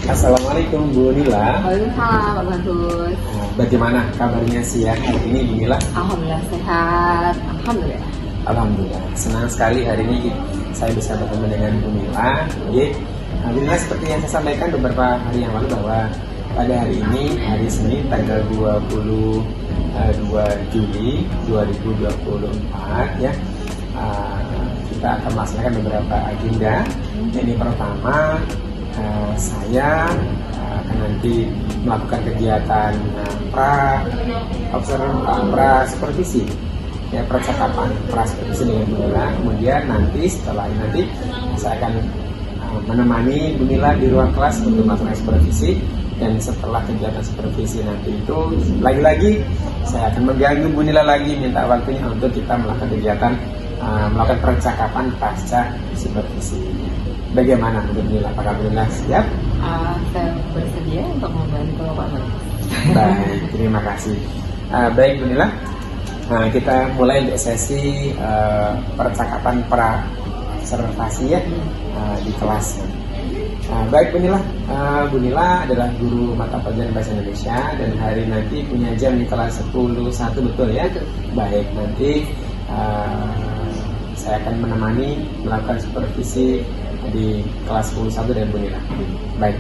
Assalamualaikum Bu Nila. Waalaikumsalam Pak Bantus. Bagaimana kabarnya siang hari ini Bu Nila? Alhamdulillah sehat. Alhamdulillah. Alhamdulillah. Senang sekali hari ini saya bisa bertemu dengan Bu Nila. Bu Nila, seperti yang saya sampaikan beberapa hari yang lalu bahwa pada hari ini, hari Senin tanggal 22 Juli 2024 ya, kita akan melaksanakan beberapa agenda. Ini pertama, saya akan nanti melakukan kegiatan supervisi ya, percakapan supervisi dengan Bu Nila. Kemudian nanti setelah ini nanti saya akan menemani Bu Nila di ruang kelas untuk melakukan supervisi. Dan setelah kegiatan supervisi nanti itu lagi-lagi saya akan mengganggu Bu Nila lagi, minta waktunya untuk kita melakukan kegiatan melakukan percakapan pasca supervisi. Bagaimana Bu Nila? Apakah Bu Nila siap? Saya bersedia untuk membantu Pak Bantus. Baik, terima kasih. Baik Bu Nila, kita mulai untuk sesi percakapan pra-observasi ya di kelas. Baik Bu Nila, Bu Nila adalah guru mata pelajaran Bahasa Indonesia dan hari nanti punya jam di kelas 10.1, betul ya? Betul. Baik, nanti saya akan menemani melakukan supervisi di kelas 10.1 dan Bu Nila. Baik,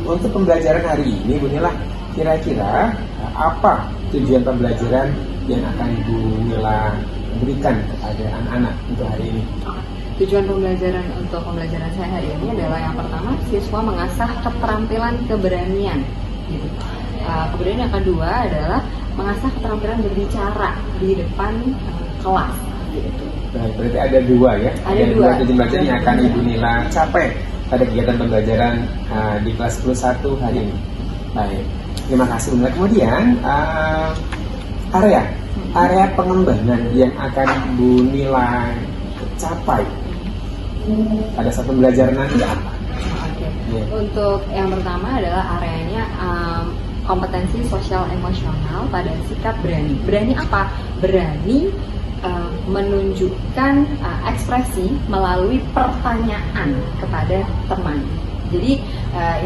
untuk pembelajaran hari ini Bu Nila, kira-kira apa tujuan pembelajaran yang akan Bu Nila berikan kepada anak-anak untuk hari ini? Tujuan pembelajaran saya hari ini adalah yang pertama, siswa mengasah keterampilan keberanian. Gitu. Kemudian yang kedua adalah mengasah keterampilan berbicara di depan kelas. Gitu. Baik, berarti ada dua ya? Ada dua tujuan pembelajaran yang akan Ibu Nila capai pada kegiatan pembelajaran di kelas 10.1 hari ini. Baik, terima kasih Bu Nila. Kemudian area pengembangan yang akan Bu Nila capai pada saat pembelajaran nanti apa? Oke. Ya. Untuk yang pertama adalah areanya kompetensi sosial emosional pada sikap berani. Berani apa? Berani menunjukkan ekspresi melalui pertanyaan kepada teman. Jadi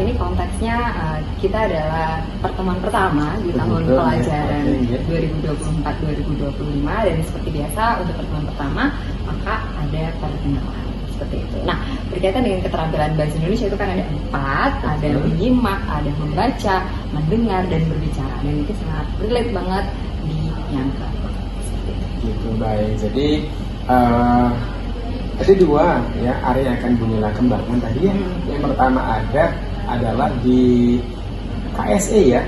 ini konteksnya kita adalah pertemuan pertama di tahun pelajaran 2024-2025 dan seperti biasa untuk pertemuan pertama maka ada perkenalan seperti itu. Nah, berkaitan dengan keterampilan bahasa Indonesia itu kan ada 4, ada menyimak, ada membaca, mendengar, dan berbicara. Dan itu sangat relate banget di yang keempat. Gitu, baik. Jadi ada dua ya area yang akan Bu Nila kembangkan tadi ya. Yang pertama adalah di KSE ya,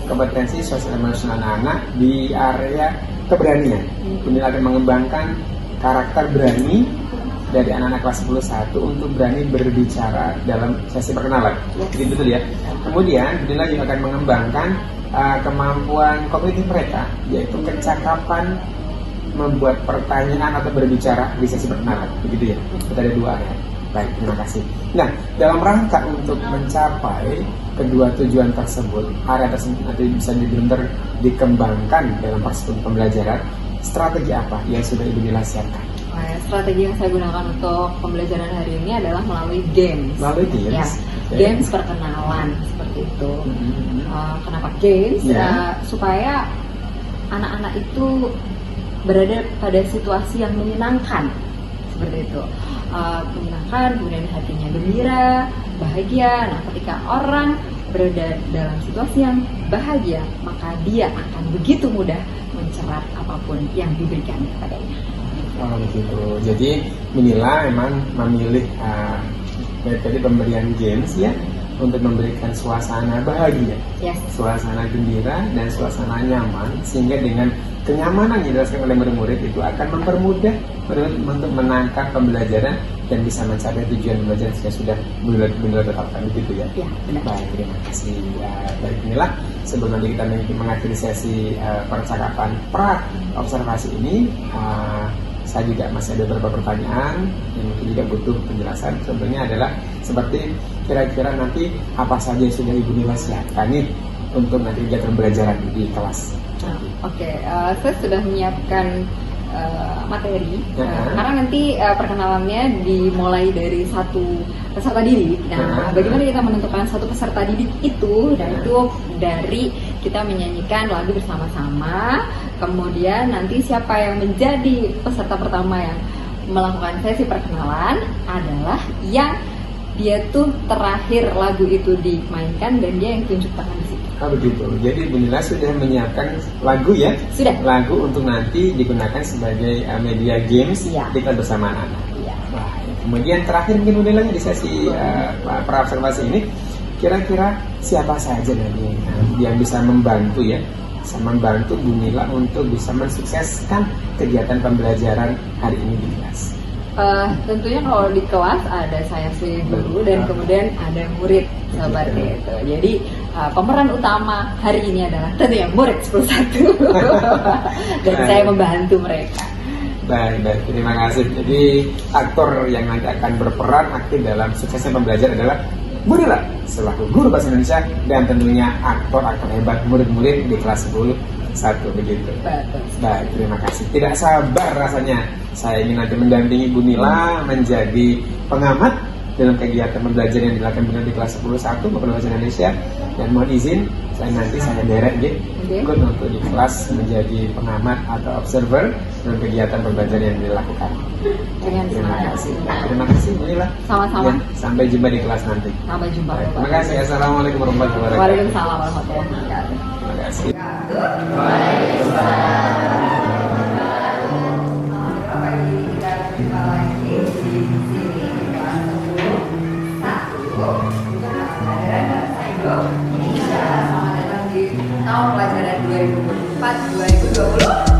kompetensi sosial emosional anak di area keberanian. Bu Nila akan mengembangkan karakter berani dari anak-anak kelas 10.1 untuk berani berbicara dalam sesi perkenalan. Jadi betul ya. Kemudian Bu Nila juga akan mengembangkan kemampuan kognitif mereka, yaitu kecakapan membuat pertanyaan atau berbicara di sesi perkenalan, begitu ya. Kita ada dua area. Baik, terima kasih. Nah, dalam rangka untuk mencapai kedua tujuan tersebut, area tersebut nanti bisa benar-benar dikembangkan dalam proses pembelajaran. Strategi apa yang sudah Ibu Nila siapkan? Strategi yang saya gunakan untuk pembelajaran hari ini adalah melalui games. Melalui games? Ya, games perkenalan seperti itu. Kenapa games? Supaya anak-anak itu berada pada situasi yang menyenangkan seperti itu, menyenangkan, kemudian hatinya gembira, bahagia. Nah, ketika orang berada dalam situasi yang bahagia, maka dia akan begitu mudah mencerap apapun yang diberikan kepadanya. Oh begitu. Jadi Bu Nila memang memilih dari pemberian games ya untuk memberikan suasana bahagia, suasana gembira dan suasana nyaman, sehingga dengan kenyamanan yang dirasakan oleh murid-murid itu akan mempermudah untuk menangkap pembelajaran dan bisa mencapai tujuan pembelajaran yang sudah Bu Nila tetapkan, begitu ya? Ya, benar. Baik, terima kasih. Baik Bu Nila, sebelum nanti kita mengakhiri sesi percakapan pra observasi ini, saya juga masih ada beberapa pertanyaan yang mungkin juga butuh penjelasan. Contohnya adalah seperti kira-kira nanti apa saja yang sudah Ibu Nila siapkan nih untuk nanti kegiatan pembelajaran di kelas. Oke, saya sudah menyiapkan materi, karena nanti perkenalannya dimulai dari satu peserta didik. Nah, bagaimana kita menentukan satu peserta didik itu? Dan itu dari kita menyanyikan lagu bersama-sama. Kemudian nanti siapa yang menjadi peserta pertama yang melakukan sesi perkenalan adalah yang dia tuh terakhir lagu itu dimainkan dan dia yang tunjuk tangan di situ. Oh begitu. Jadi Bu Nila sudah menyiapkan lagu ya? Sudah. Lagu untuk nanti digunakan sebagai media games di kelas bersama anak-anak. Iya. Baik. Kemudian terakhir mungkin Bu Nila di sesi praobservasi ini, kira-kira siapa saja nanti yang bisa membantu ya? Bisa membantu Bu Nila untuk bisa mensukseskan kegiatan pembelajaran hari ini di kelas. Tentunya kalau di kelas ada saya sebagai guru dan kemudian ada murid seperti itu. Jadi pemeran utama hari ini adalah tentunya murid 11 dan saya membantu mereka. Baik, terima kasih. Jadi aktor yang nanti akan berperan aktif dalam suksesnya pembelajaran adalah Bu Nila selaku guru bahasa Indonesia dan tentunya aktor-aktor hebat murid-murid di kelas 10 begitu. Betul. Baik, terima kasih. Tidak sabar rasanya saya ingin nanti mendampingi Bu Nila menjadi pengamat dalam kegiatan pembelajaran yang dilakukan Bu Nila di kelas 10 maupun bahasa Indonesia. Dan mohon izin saya derek ikut untuk di kelas menjadi pengamat atau observer dalam kegiatan pembelajaran yang dilakukan. Terima kasih. Terima kasih Bu Nila. Sama-sama. Ya, sampai jumpa di kelas nanti. Sampai jumpa. Terima kasih. Assalamualaikum warahmatullahi wabarakatuh. Waalaikumsalam warahmatullahi wabarakatuh. Terima kasih. Tahun pelajaran 2024-2020.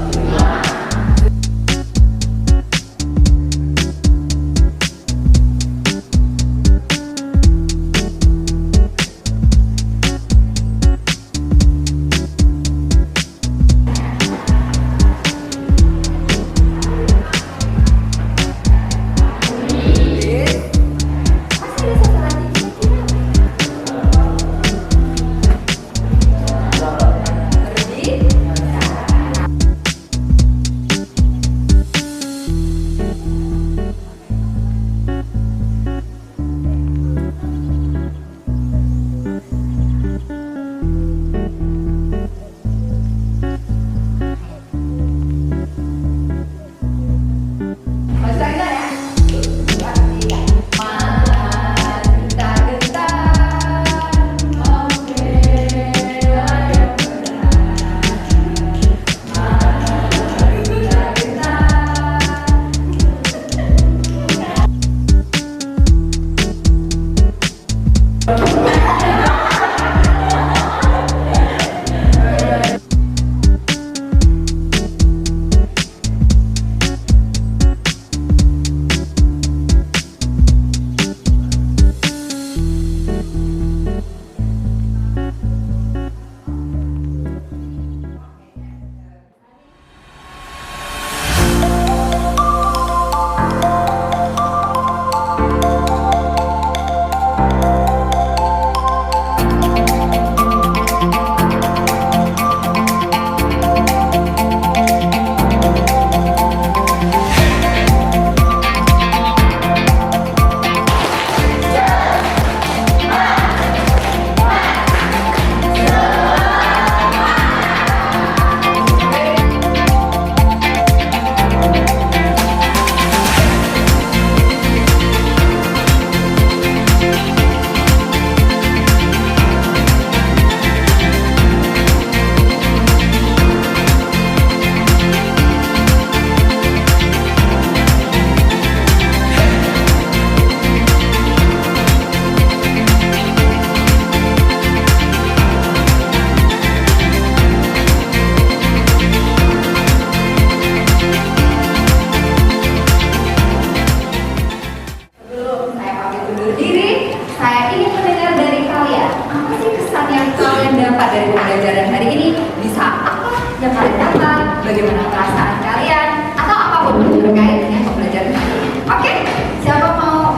bagaimana perasaan kalian atau apapun terkait dengan pembelajaran ini. Oke, siapa mau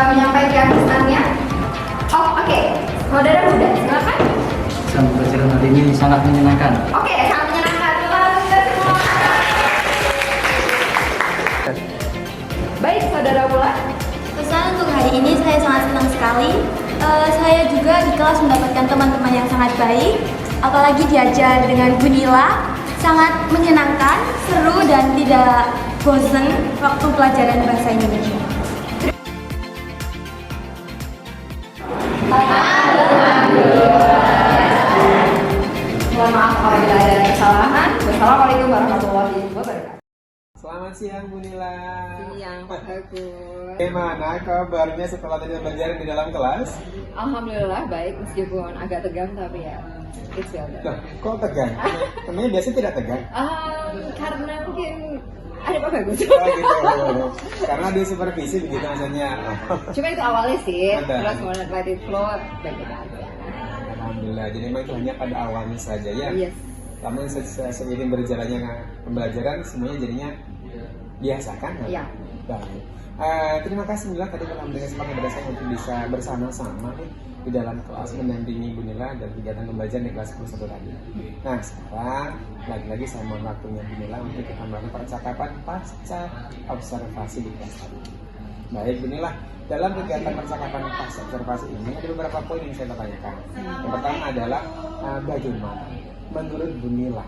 menyampaikan pesannya? Oh, oke. Saudara muda, silakan. Pembelajaran hari ini sangat menyenangkan. Oke, sangat menyenangkan. Terima kasih semua. ini saya sangat senang sekali. Saya juga di kelas mendapatkan teman-teman yang sangat baik, apalagi diajar dengan Bu Nila, sangat menyenangkan, seru dan tidak bosan waktu pelajaran bahasa Indonesia. Mohon maaf apabila ada kesalahan. Wassalamualaikum warahmatullahi wabarakatuh. Selamat siang Bu Nila. Siang Pak Agus. Bagaimana kabarnya setelah tadi belajar di dalam kelas? Alhamdulillah baik, meskipun agak tegang tapi ya it's well done. Loh, kok tegang? Namanya biasanya tidak tegang. Karena mungkin ada Pak Bagus. Oh gitu. Karena di supervisi begitu maksudnya. Cuma itu awalnya sih, Ada. terus mau let it flow baik-baik aja. Alhamdulillah. Jadi memang itu hanya pada awalnya saja ya. Yes. Namun seiring berjalannya pembelajaran semuanya jadinya biasa kan? Iya. Baik. Terima kasih Nila tadi telah memberikan kesempatan kepada saya untuk bisa bersama-sama nih di dalam kelas mendampingi Bu Nila dan kegiatan pembelajaran di kelas 11 tadi. Nah sekarang lagi-lagi saya mohon waktunya Bu Nila untuk kita melakukan percakapan pasca observasi di kelas tadi. Baik Bu Nila, dalam kegiatan percakapan pasca observasi ini ada beberapa poin yang saya tanyakan. Yang pertama adalah bagaimana menurut Bu Nila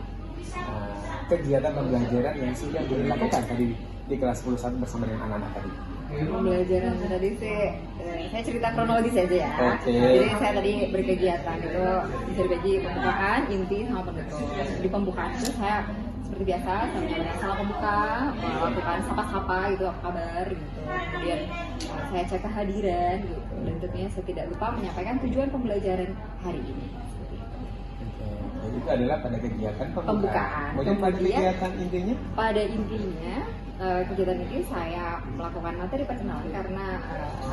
kegiatan pembelajaran yang sudah dilakukan tadi di kelas 11 bersama dengan anak-anak tadi? Pembelajaran tadi sih, saya cerita kronologis aja ya. Oke. Jadi saya tadi berkegiatan itu bisa dibagi pembukaan, inti sama penutup. Di pembukaan itu saya seperti biasa salah pembuka, melakukan sapa-sapa gitu, apa kabar gitu. Kemudian saya cek kehadiran gitu. Dan tentunya saya tidak lupa menyampaikan tujuan pembelajaran hari ini. Jadi itu adalah pada kegiatan Pembukaan. Kemudian pada Kemudian, kegiatan intinya? Pada intinya kegiatan ini saya melakukan materi perkenalan karena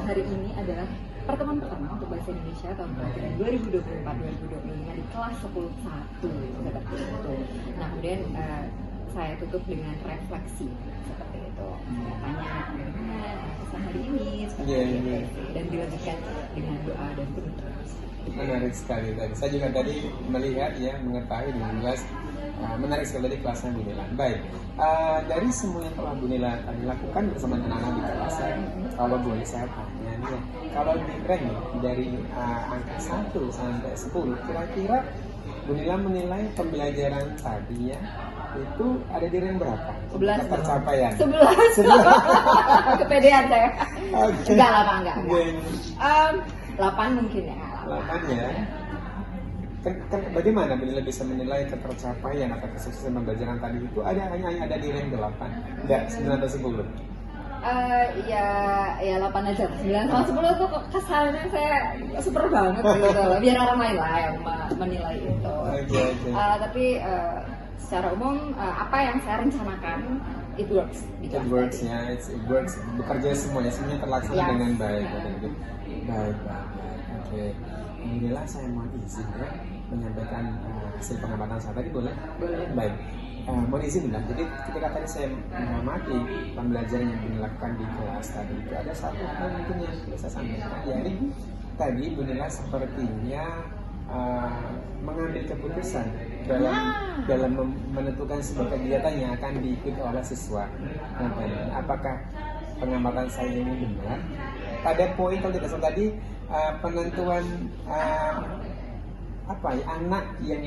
hari ini adalah pertemuan pertama untuk bahasa Indonesia tahun pelajaran 2024-2025 di kelas 10-1 seperti itu. Nah kemudian saya tutup dengan refleksi seperti itu. Saya tanya bagaimana kesan hari ini seperti itu dan dilanjutkan dengan doa dan penutup. Menarik sekali tadi. Saya juga tadi melihat ya, mengetahui dengan jelas menarik sekali dari kelasnya Bu Nila. Baik, dari semua yang telah Bu Nila tadi lakukan bersama anak-anak di kelas, kalau boleh saya tanya nih ya, kalau di rank dari angka 1 sampai 10, kira-kira Bu Nila menilai pembelajaran tadi ya itu ada di rank berapa? 11 Tercapaian. 11 kepedean saya. Okay. Enggak lah Pak, enggak. 8 mungkin ya. 8 ya. Bagaimana bila bisa menilai ketercapaian atau kesuksesan pembelajaran tadi itu hanya ada di rank 8, enggak 9 atau 10? Ya 8 aja. 9 sama 10 tuh kesannya saya super banget gitu loh. Biar orang lain lah yang menilai itu. Okay. Tapi secara umum apa yang saya rencanakan it works. It works ya, it works. Bekerja semuanya terlaksana dengan baik. Baik. Oke. Alhamdulillah saya mohon izin ya menyampaikan hasil pengamatan saya tadi boleh? Boleh. Baik. Mohon izin lah. Jadi ketika tadi saya mengamati pembelajaran yang dilakukan di kelas tadi itu ada satu hal mungkin yang bisa saya sampaikan, yakni tadi Bu Nila sepertinya mengambil keputusan dalam menentukan sebuah kegiatan yang akan diikuti oleh siswa. Apakah pengamatan saya ini benar? Pada poin kalau tidak salah tadi penentuan anak yang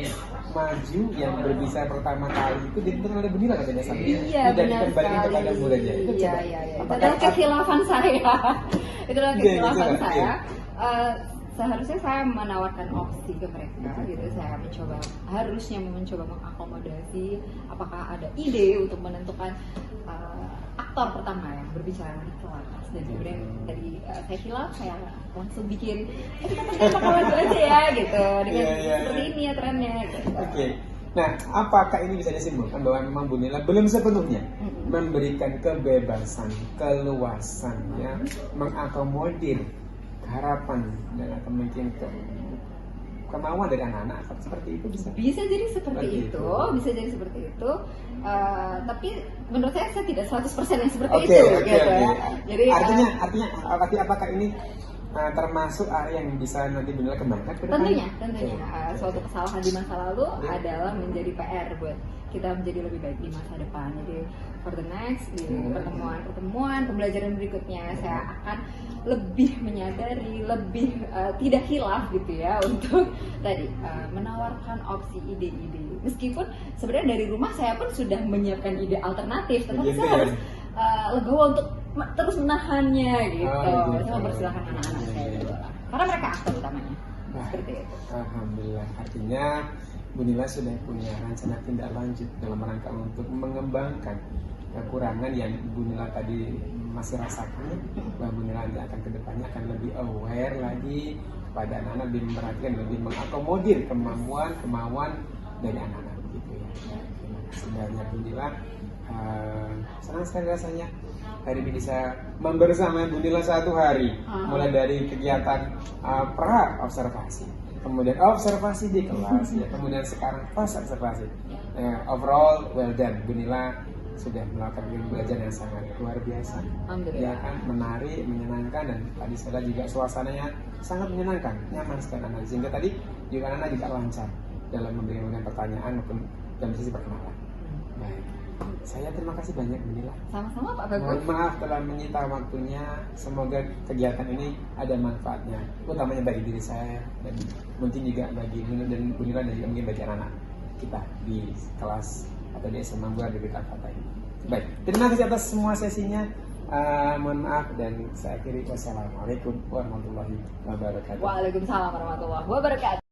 maju yang berbicara pertama kali itu ditentukan oleh Bu Nila katanya sampai Iya, tidak benar dikembalikan sekali. kepada muridnya. Itu Iya. apakah Itulah kekhilafan saya. Itulah kekhilafan Iya. saya. Seharusnya saya menawarkan opsi ke mereka gitu. Saya harusnya mencoba mengakomodasi apakah ada ide untuk menentukan aktor pertama yang berbicara di kelas, dan kemudian dari saya hilaf, saya langsung bikin kita pakai lagu aja ya gitu dengan seperti ini ya trennya gitu. Oke. Nah, apakah ini bisa disimpulkan bahwa memang Bu Nila belum sepenuhnya memberikan kebebasan, keluasan ya, mengakomodir harapan dan atau mungkin kemauan dari anak-anak seperti itu bisa jadi seperti itu. Bisa jadi seperti itu, tapi menurut saya tidak 100% yang seperti itu gitu ya. Jadi artinya apakah ini termasuk area yang bisa nanti Bunila kembangkan ke depannya? Tentunya. Suatu kesalahan di masa lalu adalah menjadi PR buat kita menjadi lebih baik di masa depan. Jadi for the next di pertemuan pembelajaran berikutnya saya akan lebih menyadari, lebih tidak hilaf gitu ya untuk tadi menawarkan opsi ide-ide. Meskipun sebenarnya dari rumah saya pun sudah menyiapkan ide alternatif, tetapi saya harus legowo untuk terus menahannya gitu. Saya mempersilahkan anak-anak saya juga lah. Karena mereka aktor utamanya. Seperti itu. Alhamdulillah, artinya Bunila sudah punya rencana tindak lanjut dalam rangka untuk mengembangkan kekurangan yang Bunila tadi masih rasakan, bahwa Bunila nanti akan kedepannya akan lebih aware lagi pada anak-anak, lebih memperhatikan, lebih mengakomodir kemauan dari anak-anak begitu ya. Sebenarnya Bunila senang sekali rasanya hari ini bisa membersamai Bunila satu hari, mulai dari kegiatan pra observasi, kemudian observasi di kelas, ya, kemudian sekarang pas observasi. Overall well done, Bunila sudah melakukan belajar yang sangat luar biasa, ya kan, menarik, menyenangkan, dan tadi saya juga suasananya sangat menyenangkan, nyaman sekali anak, sehingga tadi juga anak juga lancar dalam memberikan pertanyaan maupun dalam sisi perkenalan. Baik, saya terima kasih banyak Bunila. Sama-sama Pak Bagus. Mohon maaf telah menyita waktunya. Semoga kegiatan ini ada manfaatnya, utamanya bagi diri saya dan mungkin juga bagi Bunila dan juga mungkin bagi anak-anak kita di kelas atau di SMA Buar di Kata ini. Baik, terima kasih atas semua sesinya. Mohon maaf dan saya akhiri. Wassalamualaikum warahmatullahi wabarakatuh. Waalaikumsalam warahmatullahi wabarakatuh.